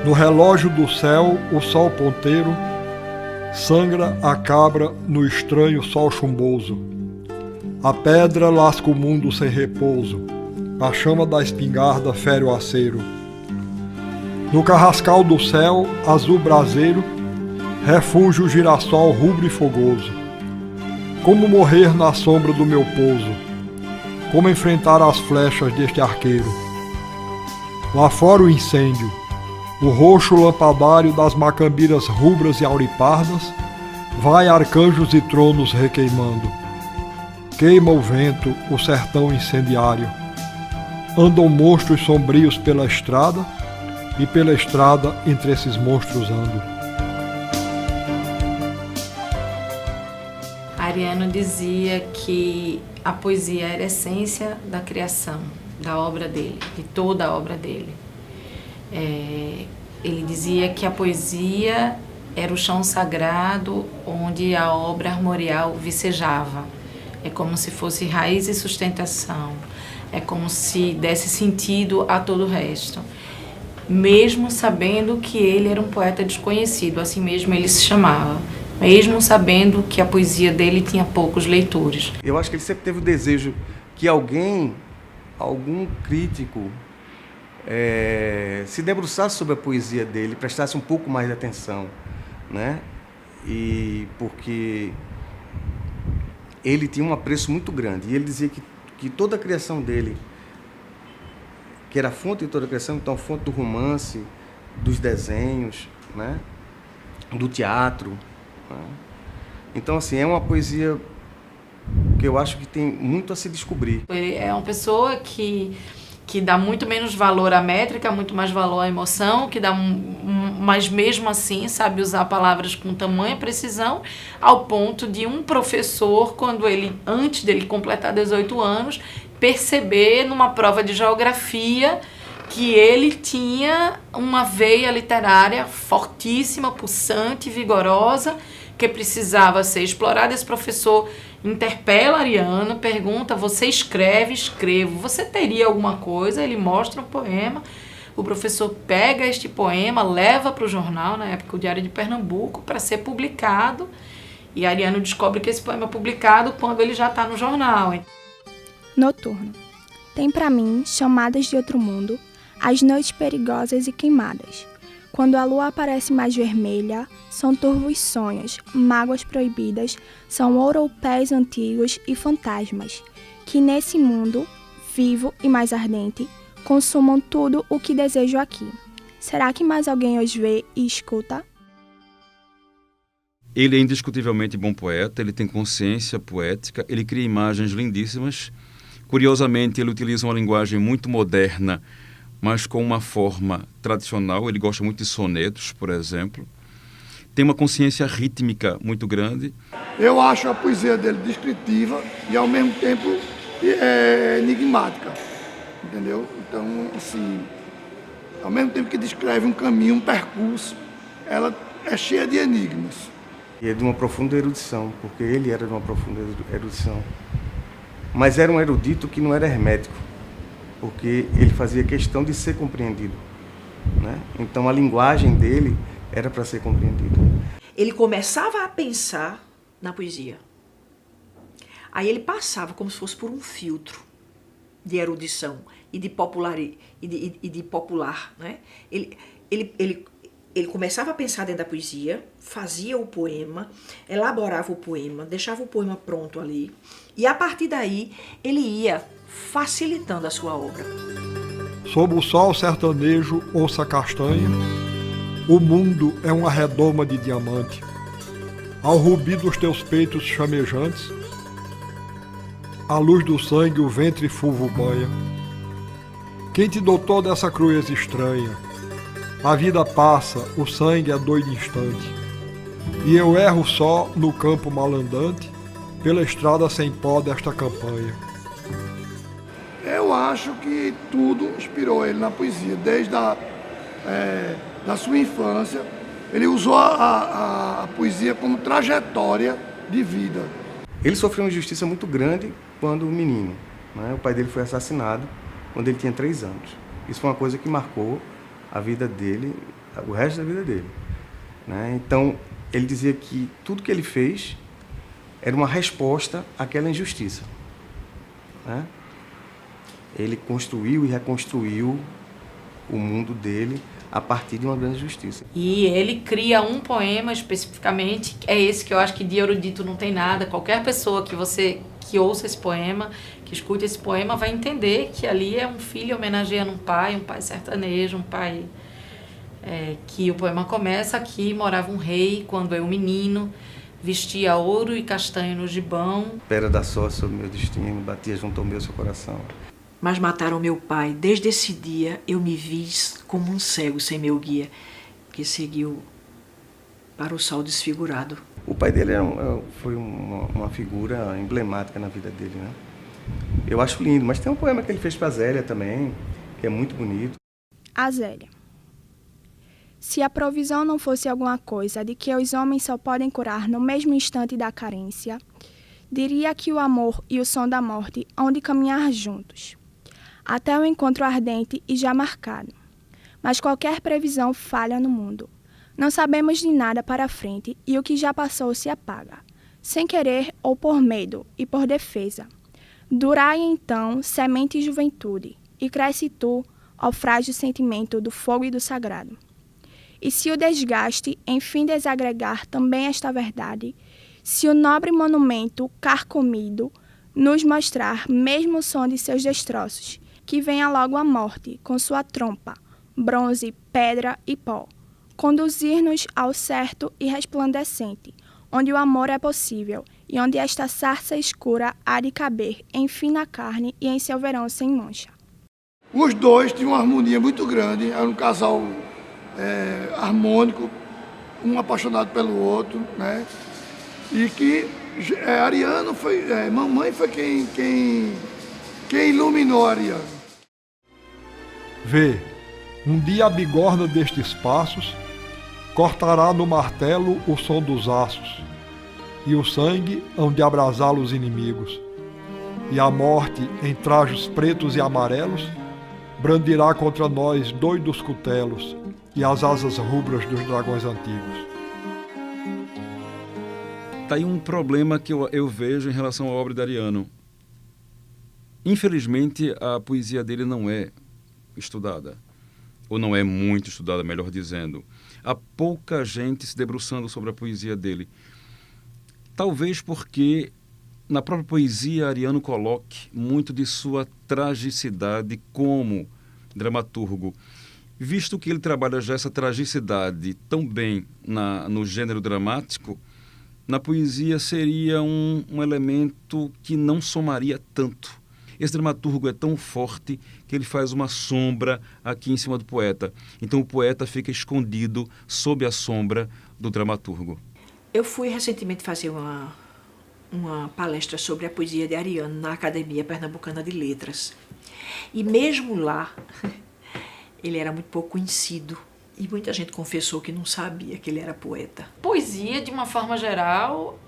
No relógio do céu, o sol ponteiro sangra a cabra no estranho sol chumboso. A pedra lasca o mundo sem repouso, a chama da espingarda fere o aceiro. No carrascal do céu, azul braseiro, refuge o girassol rubro e fogoso. Como morrer na sombra do meu pouso? Como enfrentar as flechas deste arqueiro? Lá fora o incêndio, o roxo lampadário das macambiras rubras e auripardas, vai arcanjos e tronos requeimando. Queima o vento, o sertão incendiário. Andam monstros sombrios pela estrada, e pela estrada entre esses monstros ando. Ariano dizia que a poesia era a essência da criação, da obra dele, de toda a obra dele. Ele dizia que a poesia era o chão sagrado onde a obra armorial vicejava. É como se fosse raiz e sustentação. É como se desse sentido a todo o resto. Mesmo sabendo que ele era um poeta desconhecido, assim mesmo ele se chamava. Mesmo sabendo que a poesia dele tinha poucos leitores. Eu acho que ele sempre teve o desejo que algum crítico se debruçasse sobre a poesia dele, prestasse um pouco mais de atenção, né? E porque ele tinha um apreço muito grande. E ele dizia que toda a criação dele, que era a fonte de toda a criação, então a fonte do romance, dos desenhos, né? Do teatro. Né? Então, assim, é uma poesia que eu acho que tem muito a se descobrir. Ele é uma pessoa que dá muito menos valor à métrica, muito mais valor à emoção, que dá mas mesmo assim sabe usar palavras com tamanha precisão, ao ponto de um professor, antes dele completar 18 anos, perceber numa prova de geografia que ele tinha uma veia literária fortíssima, pulsante, vigorosa, que precisava ser explorada. Esse professor interpela Ariano, pergunta: você escreve? Escrevo. Você teria alguma coisa? Ele mostra um poema. O professor pega este poema, leva para o jornal, na época o Diário de Pernambuco, para ser publicado. E Ariano descobre que esse poema é publicado quando ele já está no jornal. Noturno. Tem para mim chamadas de outro mundo, as noites perigosas e queimadas. Quando a lua aparece mais vermelha, são turvos sonhos, mágoas proibidas, são ouroupés antigos e fantasmas, que nesse mundo, vivo e mais ardente, consumam tudo o que desejo aqui. Será que mais alguém os vê e escuta? Ele é indiscutivelmente bom poeta, ele tem consciência poética, ele cria imagens lindíssimas. Curiosamente, ele utiliza uma linguagem muito moderna, mas com uma forma tradicional. Ele gosta muito de sonetos, por exemplo. Tem uma consciência rítmica muito grande. Eu acho a poesia dele descritiva e, ao mesmo tempo, enigmática. Entendeu? Então, assim, ao mesmo tempo que descreve um caminho, um percurso, ela é cheia de enigmas. E é de uma profunda erudição, porque ele era de uma profunda erudição. Mas era um erudito que não era hermético, porque ele fazia questão de ser compreendido, né? Então a linguagem dele era para ser compreendida. Ele começava a pensar na poesia. Aí ele passava como se fosse por um filtro de erudição e de popular, né? Ele começava a pensar dentro da poesia, fazia o poema, elaborava o poema, deixava o poema pronto ali, e a partir daí ele ia facilitando a sua obra. Sob o sol sertanejo, ouça castanha, o mundo é uma redoma de diamante. Ao rubi dos teus peitos chamejantes, a luz do sangue o ventre fulvo banha. Quem te dotou dessa crueza estranha? A vida passa, o sangue é doido instante, e eu erro só no campo malandante, pela estrada sem pó desta campanha. Eu acho que tudo inspirou ele na poesia, desde da sua infância. Ele usou a poesia como trajetória de vida. Ele sofreu uma injustiça muito grande quando menino, né? O pai dele foi assassinado quando ele tinha 3 anos. Isso foi uma coisa que marcou a vida dele o resto da vida dele, né? Então, ele dizia que tudo que ele fez era uma resposta àquela injustiça, né? Ele construiu e reconstruiu o mundo dele a partir de uma grande justiça. E ele cria um poema especificamente, é esse que eu acho que de erudito não tem nada. Qualquer pessoa que ouça esse poema, que escute esse poema, vai entender que ali é um filho homenageando um pai sertanejo, um pai que o poema começa: aqui morava um rei quando eu menino, vestia ouro e castanho no gibão. Espera da sorte sobre meu destino, batia junto ao meu seu coração. Mas mataram meu pai. Desde esse dia eu me vis como um cego sem meu guia, que seguiu para o sol desfigurado. O pai dele foi uma figura emblemática na vida dele, né? Eu acho lindo, mas tem um poema que ele fez para a Zélia também, que é muito bonito. A Zélia. Se a provisão não fosse alguma coisa de que os homens só podem curar no mesmo instante da carência, diria que o amor e o som da morte hão de caminhar juntos, até o encontro ardente e já marcado. Mas qualquer previsão falha no mundo. Não sabemos de nada para a frente e o que já passou se apaga, sem querer ou por medo e por defesa. Durai então semente e juventude, e cresce tu, ó frágil sentimento do fogo e do sagrado. E se o desgaste, enfim, desagregar também esta verdade, se o nobre monumento carcomido nos mostrar mesmo o som de seus destroços, que venha logo a morte com sua trompa, bronze, pedra e pó, conduzir-nos ao certo e resplandecente, onde o amor é possível e onde esta sarça escura há de caber, enfim, na carne e em seu verão sem mancha. Os dois tinham uma harmonia muito grande, era um casal harmônico, um apaixonado pelo outro, né? E que Ariano foi, mamãe foi quem iluminou Ariano. Vê, um dia a bigorna destes passos cortará no martelo o som dos aços, e o sangue hão de abrasá-lo os inimigos, e a morte, em trajos pretos e amarelos, brandirá contra nós doidos cutelos e as asas rubras dos dragões antigos. Está aí um problema que eu vejo em relação à obra de Ariano. Infelizmente, a poesia dele não é estudada, ou não é muito estudada, melhor dizendo. Há pouca gente se debruçando sobre a poesia dele. Talvez porque na própria poesia Ariano coloque muito de sua tragicidade como dramaturgo. Visto que ele trabalha já essa tragicidade tão bem no gênero dramático, na poesia seria um elemento que não somaria tanto. Esse dramaturgo é tão forte que ele faz uma sombra aqui em cima do poeta. Então o poeta fica escondido sob a sombra do dramaturgo. Eu fui recentemente fazer uma palestra sobre a poesia de Ariano na Academia Pernambucana de Letras. E mesmo lá, ele era muito pouco conhecido. E muita gente confessou que não sabia que ele era poeta. Poesia, de uma forma geral,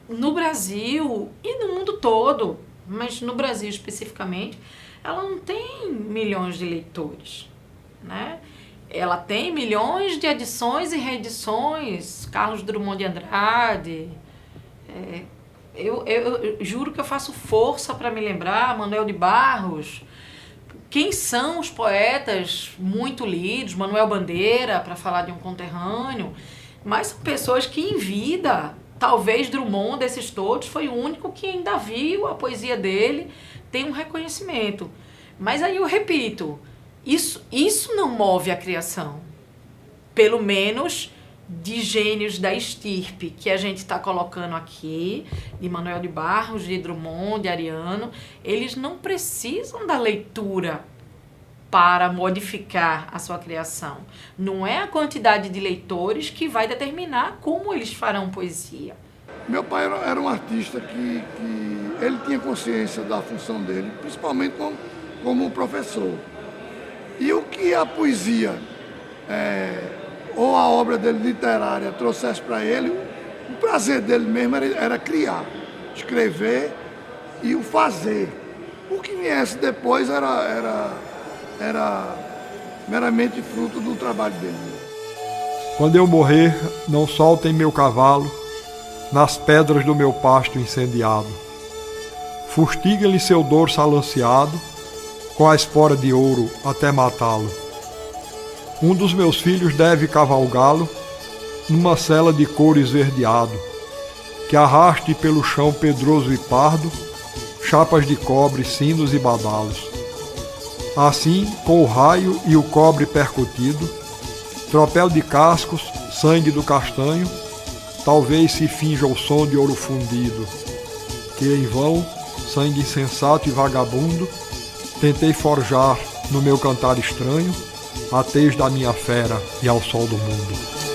no Brasil e no mundo todo, mas no Brasil especificamente, ela não tem milhões de leitores, né? Ela tem milhões de edições e reedições. Carlos Drummond de Andrade. Eu juro que eu faço força para me lembrar. Manuel de Barros. Quem são os poetas muito lidos? Manuel Bandeira, para falar de um conterrâneo. Mas são pessoas que em vida, talvez Drummond, desses todos, foi o único que ainda viu a poesia dele, tem um reconhecimento. Mas aí eu repito, isso não move a criação. Pelo menos de gênios da estirpe que a gente está colocando aqui, de Manuel de Barros, de Drummond, de Ariano, eles não precisam da leitura para modificar a sua criação. Não é a quantidade de leitores que vai determinar como eles farão poesia. Meu pai era um artista que ele tinha consciência da função dele, principalmente como professor. E o que a poesia ou a obra dele literária trouxesse para ele, o prazer dele mesmo era criar, escrever e o fazer. O que viesse depois era meramente fruto do trabalho dele. Quando eu morrer, não soltem meu cavalo nas pedras do meu pasto incendiado. Fustiguem-lhe seu dorso alanceado com a espora de ouro até matá-lo. Um dos meus filhos deve cavalgá-lo numa sela de couro esverdeado, que arraste pelo chão pedroso e pardo chapas de cobre, sinos e badalos. Assim, com o raio e o cobre percutido, tropel de cascos, sangue do castanho, talvez se finja o som de ouro fundido, que em vão, sangue insensato e vagabundo, tentei forjar no meu cantar estranho, a tez da minha fera e ao sol do mundo.